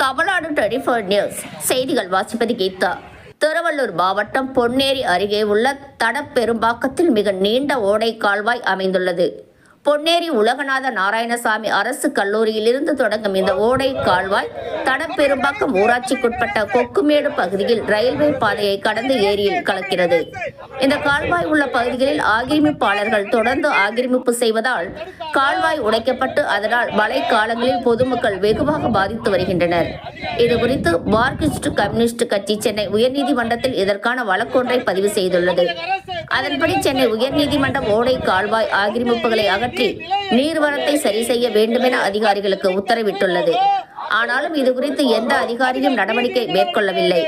Tamil Nadu 24 news செய்திகள் வாசிப்பது கீதா. திருவள்ளூர் மாவட்டம் பொன்னேரி அருகே உள்ள தடப்பெரும்பாக்கத்தில் மிக நீண்ட ஓடை கால்வாய் அமைந்துள்ளது. பொன்னேரி உலகநாத நாராயணசாமி அரசு கல்லூரியிலிருந்து தொடங்கும் இந்த ஓடை கால்வாய் தடப்பெரும்பாக்கம் ஊராட்சிக்குட்பட்ட கொக்குமேடு பகுதியில் ரயில்வே பாதையை கடந்து ஏரியில் கலக்கிறது. இந்த கால்வாய் உள்ள பகுதிகளில் ஆக்கிரமிப்பாளர்கள் தொடர்ந்து ஆக்கிரமிப்பு செய்வதால் கால்வாய் உடைக்கப்பட்டு அதனால் மழை காலங்களில் பொதுமக்கள் வெகுவாக பாதித்து வருகின்றனர். இதுகுறித்து மார்க்சிஸ்ட் கம்யூனிஸ்ட் கட்சி சென்னை உயர்நீதிமன்றத்தில் இதற்கான வழக்கொன்றை பதிவு செய்துள்ளது. அதன்படி சென்னை உயர்நீதிமன்றம் ஓடை கால்வாய் ஆக்கிரமிப்புகளை அகற்றி நீர்வரத்தை சரி செய்ய வேண்டுமென அதிகாரிகளுக்கு உத்தரவிட்டுள்ளது. ஆனாலும் இதுகுறித்து எந்த அதிகாரியும் நடவடிக்கை மேற்கொள்ளவில்லை.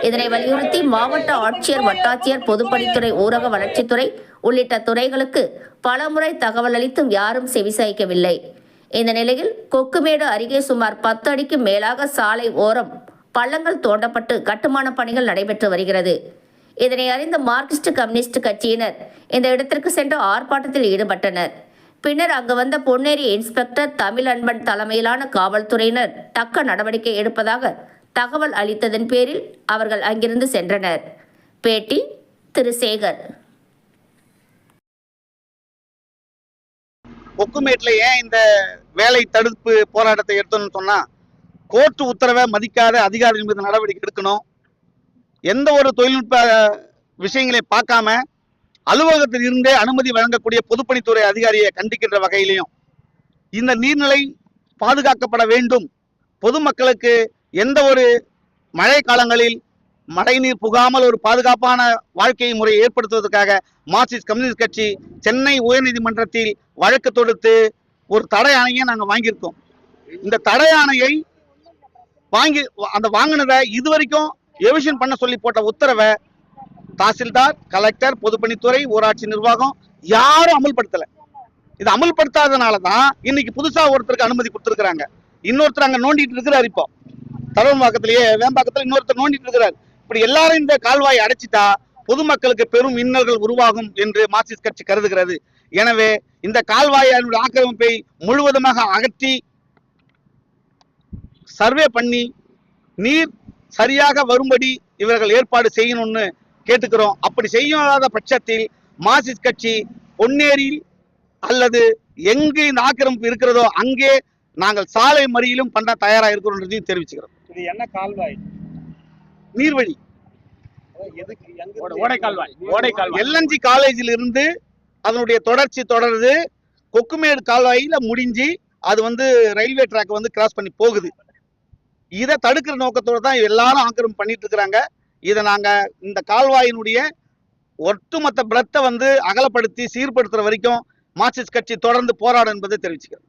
இதனை வலியுறுத்தி மாவட்ட ஆட்சியர், வட்டாட்சியர், பொதுப்பணித்துறை, ஊரக வளர்ச்சித்துறை உள்ளிட்ட துறைகளுக்கு பலமுறை தகவல் அளித்தும் யாரும் செவிசாய்க்கவில்லை. இந்த நிலையில் கொக்குமேடு அருகே சுமார் 10 அடிக்கு மேலாக சாலை ஓரம் பள்ளங்கள் தோண்டப்பட்டு கட்டுமான பணிகள் நடைபெற்று வருகிறது. இதனை அறிந்த மார்க்சிஸ்ட் கம்யூனிஸ்ட் கட்சியினர் இந்த இடத்திற்கு சென்று ஆர்ப்பாட்டத்தில் ஈடுபட்டனர். பின்னர் அங்கு வந்த பொன்னேரி இன்ஸ்பெக்டர் தமிழன்பன் தலைமையிலான காவல்துறையினர் தக்க நடவடிக்கை எடுப்பதாக தகவல் அளித்ததன் பேரில் அவர்கள் அங்கிருந்து சென்றனர். பேட்டி திரு சேகர். கொக்குமேட்ல ஏன் இந்த வேலை தடுப்பு போராட்டத்தை எடுத்தோம்னு சொன்னா, கோர்ட்டு உத்தரவை மதிக்காத அதிகாரிகள் மீது நடவடிக்கை எடுக்கணும். எந்த ஒரு தொழில்நுட்ப விஷயங்களை பார்க்காம அலுவலகத்தில் இருந்தே அனுமதி வழங்கக்கூடிய பொதுப்பணித்துறை அதிகாரியை கண்டிக்கின்ற வகையிலையும் இந்த நீர்நிலை பாதுகாக்கப்பட வேண்டும். பொதுமக்களுக்கு எந்த ஒரு மழை காலங்களில் மழைநீர் புகாமல் ஒரு பாதுகாப்பான வாழ்க்கை முறையை ஏற்படுத்துவதற்காக மார்க்சிஸ்ட் கம்யூனிஸ்ட் கட்சி சென்னை உயர்நீதிமன்றத்தில் வழக்கு தொடுத்து ஒரு தடை ஆணையை நாங்கள் வாங்கியிருக்கோம். இந்த தடை ஆணையை வாங்கினதை இதுவரைக்கும் எவிஷன் பண்ண சொல்லி போட்ட உத்தரவை தாசில்தார், கலெக்டர், பொதுப்பணித்துறை, ஊராட்சி நிர்வாகம் யாரும் அமல்படுத்தல. இது அமல்படுத்தாதனால தான் இன்னைக்கு புதுசா ஒருத்தருக்கு அனுமதி கொடுத்துருக்காங்க. இன்னொருத்தர் அங்க நோண்டிட்டு இருக்கிறார். இப்போ தரவம்பாக்கத்திலேயே வேம்பாக்கத்துல இன்னொருத்தர் நோண்டிட்டு இருக்கிறார். இப்படி எல்லாரும் இந்த கால்வாயை அடைச்சிட்டா பொதுமக்களுக்கு பெரும் இன்னல்கள் உருவாகும் என்று மார்க்சிஸ்ட் கட்சி கருதுகிறது. எனவே இந்த கால்வாயை ஆக்கிரமிப்பை முழுவதுமாக அகற்றி சர்வே பண்ணி நீர் சரியாக வரும்படி இவர்கள் ஏற்பாடு செய்யணும்னு கேட்டுக்கிறோம். அப்படி செய்யாத பட்சத்தில் மார்க்சிஸ்ட் கட்சி பொன்னேரியில் அல்லது எங்கு இந்த ஆக்கிரமிப்பு இருக்கிறதோ அங்கே நாங்கள் சாலை மறியலும் பண்ண தயாரா இருக்கிறோம் தெரிவிச்சுக்கிறோம். இது என்ன கால்வாய்? நீர்வழி எல்என்ஜி காலேஜில் இருந்து அதனுடைய தொடர்ச்சி தொடருது. கொக்குமேடு கால்வாயில முடிஞ்சு அது ரயில்வே ட்ராக் கிராஸ் பண்ணி போகுது. இதை தடுக்கிற நோக்கத்தோடு தான் எல்லாரும் ஆக்கிரமிப்பு பண்ணிட்டு இருக்கிறாங்க. இதை நாங்க இந்த கால்வாயினுடைய ஒட்டுமொத்த பிளத்தை அகலப்படுத்தி சீர்படுத்துற வரைக்கும் மார்க்சிஸ்ட் கட்சி தொடர்ந்து போராடும் என்பதை தெரிவிச்சுக்கிறோம்.